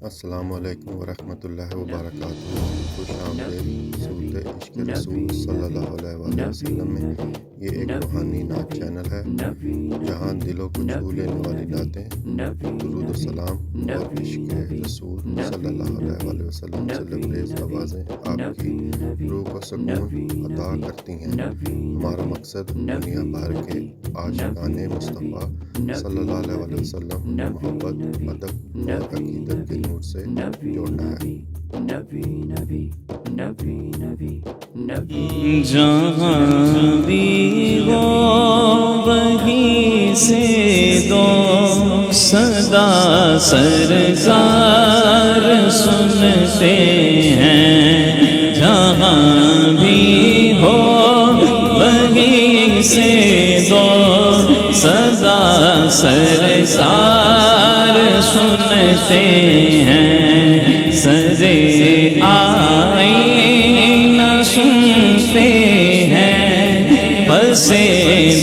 السلام علیکم ورحمۃ اللہ وبرکاتہ۔ خوش آمدید سورۃ عشق رسول صلی اللہ علیہ وآلہ وسلم میں۔ یہ ایک روحانی نعت چینل ہے جہاں دلوں کو چھو لینے والی نعتیں، درود و سلام اور عشق رسول صلی اللہ علیہ وآلہ وسلم سے لبریز آوازیں آپ کی روح کو سکون عطا کرتی ہیں۔ ہمارا مقصد دنیا بھر کے عاشقان مصطفیٰ صلی اللہ علیہ وآلہ وسلم محبت، ادب اور عقیدت کے نور سے جوڑنا ہے۔ جہاں بھی ہو وہیں سے دو صدا سرکار سنتے ہیں، جہاں بھی ہو وہیں سے دو صدا سرکار سنتے ہیں، سرے آئینہ سنتے ہیں، پسے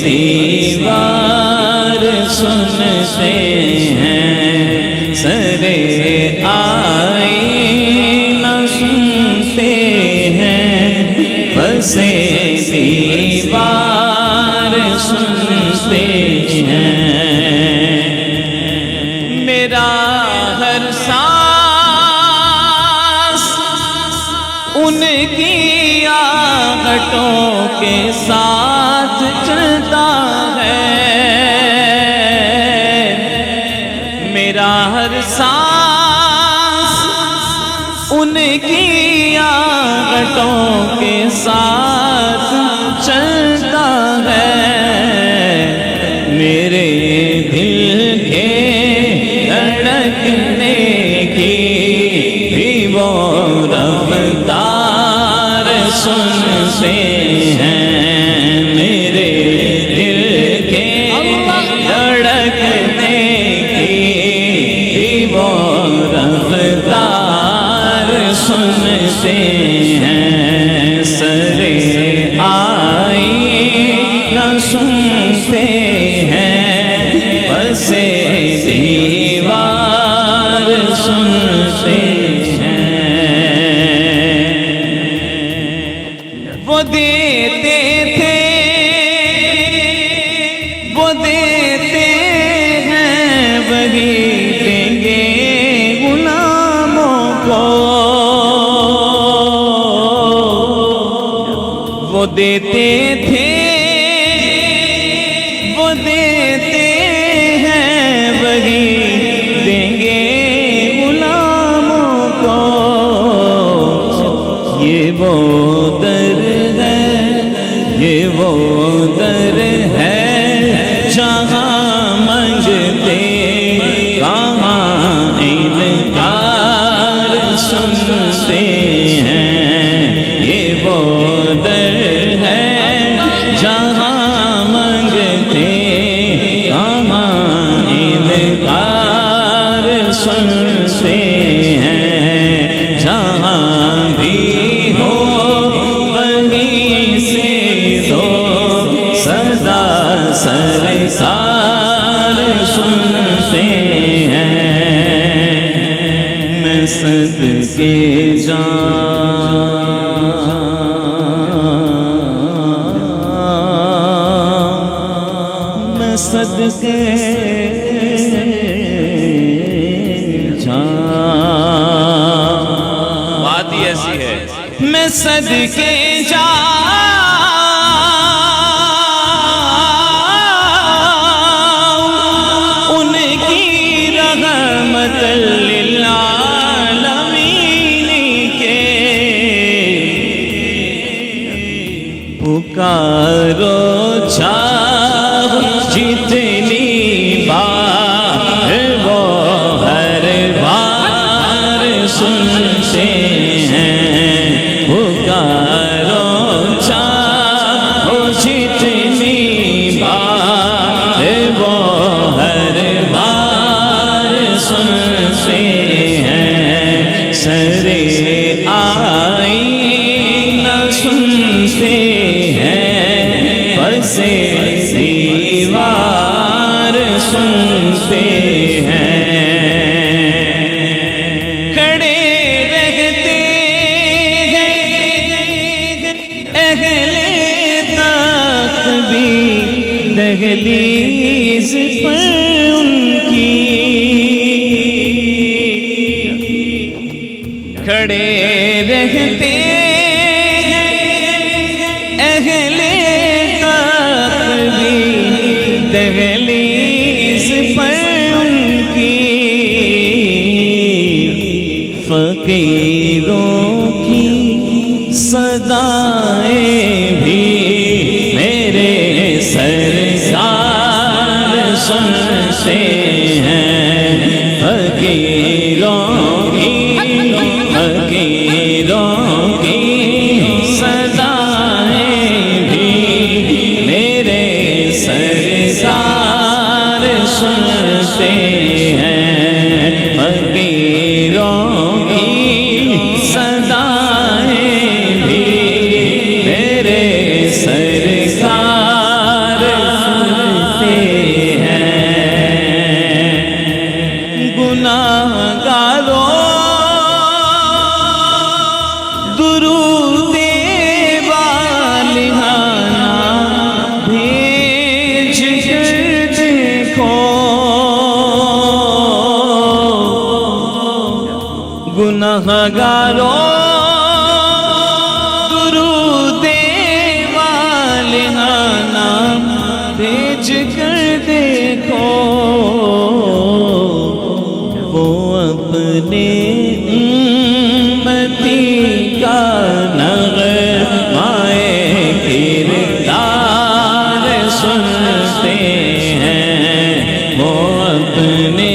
دیوار سنتے ہیں، سرے آئینہ سنتے ہیں، پسے دیوار سنتے ہیں۔ میرا ہر سانس ان کی آہٹوں کے ساتھ چلتا ہے، میرا ہر سانس ان کی آہٹوں کے ساتھ چلتا ہے، میرے دل کے دھڑکنے کی بھی وہ رفتار سنتے ہیں، میرے دل کے دھڑکنے کی بھی وہ رفتار سنتے ہیں، سرے آئینہ سنتے ہیں، پسے دیوار سنتے ہیں۔ وہ دیتے تھے، وہ دیتے ہیں، وہی دیں گے غلاموں کو، وہ دیتے تھے، وہ دیتے ہیں، وہی دیں گے غلاموں کو، یہ وہ در ہے، یہ وہ در ہے جہاں منگتے کہاں انکار سنتے ہیں، یہ وہ در ہے جہاں منگتے کہاں انکار سنتے ہیں، جہاں بھی ہو وہیں سے دو صدا سرکار سنتے ہیں۔ میں صدقے میں صدقے بات ہی ایسی ہے، میں صدقے جاؤں ان کی رحمت للعالمین کے، پکارو چاہو جتنی بار وہ ہر بار سنتے ہیں، پکارو چاہو جتنی بار وہ ہر بار سنتے ہیں، سرے آئینہ سنتے ہیں، پسے دیوار سنتے ہیں۔ دہلیز پر ان کی کھڑے رہتے اہل تقوی دہلیز پر ان کی فقیروں کی صدائیں بھی میرے سرکار سنتے ہیں فقیروں کی صدائیں بھی میرے سرکار سنتے ہیں فقیروں کی صدائیں بھی میرے سرکار سنتے ہیں گناہگاروں درود والہانہ بھیج کر دیکھو گناہگاروں درود والہانہ بھیج کر دیکھو وہ اپنے امتی کا نغمائے کردار سنتے ہیں وہ اپنے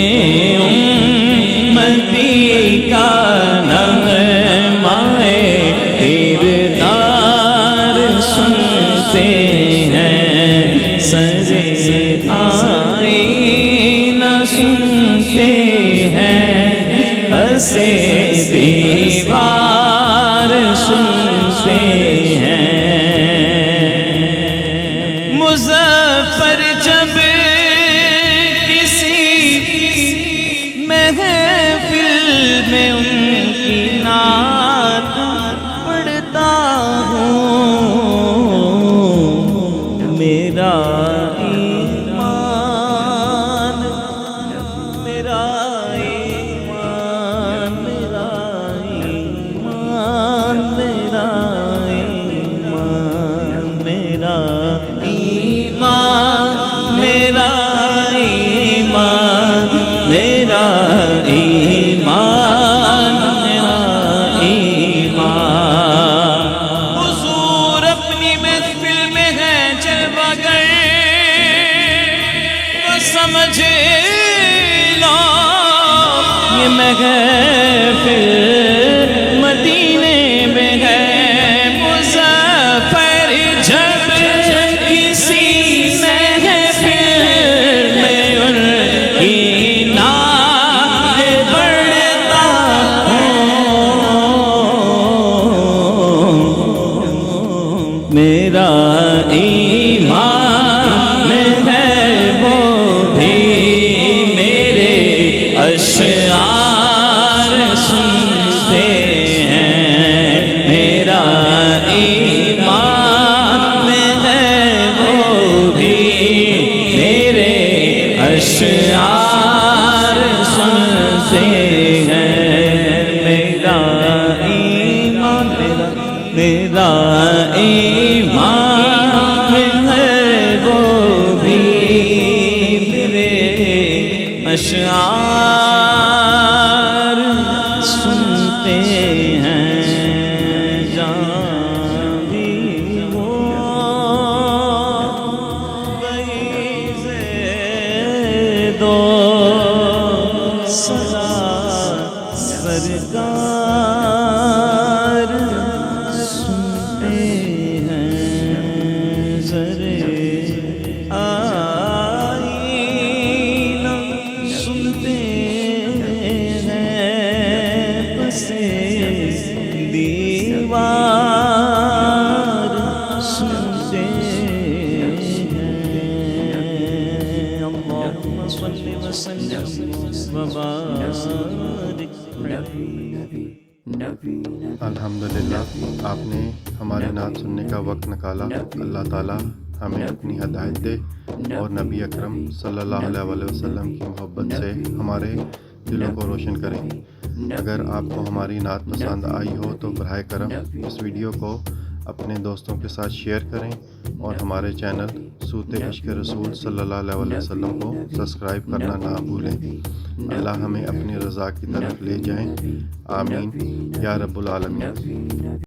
امتی کا نغمائے کردار سنتے ہیں سرے آئینہ سنتے ہیں پسے دیوار سنتے ہیں مظفر جب کسی محفل میں ان کی نعت پڑھتا ہوں میرا ایمان میرا ایمان میرا ایمان میرا ایمان میرا ایمان میرا ایمان میرا ایمان میرا ایمان حضور اپنی محفل میں ہے جلوہ گر تو سمجھ لو یہ محفل مدینے میں ہے مظفر جب کسی محفل میں ان کی نعت پڑھتا ہوں میرا ایمان ہے وہ بھی میرے اشعار سنتے ہیں میرا ایمان ہے وہ بھی میرے اشعار سنتے ہیں میرا ایمان میرا ایمان ہے وہ بھی میرے اشعار سنتے ہیں جہاں بھی وہ وہی زید و صدا سرکار سنتے ہیں زرے آئینہ سنتے ہیں پسے دیوار سنتے ہیں اللہم صلی وسلم وبارک الحمدللہ آپ نے ہماری نعت سننے کا وقت نکالا. اللہ تعالیٰ ہمیں اپنی ہدایت دے اور نبی اکرم صلی اللہ علیہ وسلم کی محبت سے ہمارے دلوں کو روشن کریں۔ اگر آپ کو ہماری نعت پسند آئی ہو تو براہ کرم اس ویڈیو کو اپنے دوستوں کے ساتھ شیئر کریں اور ہمارے چینل صوت عشق رسول صلی اللہ علیہ وسلم کو سبسکرائب کرنا نہ بھولیں۔ اللہ ہمیں اپنی رضا کی طرف لے جائیں، آمین یا رب العالمین۔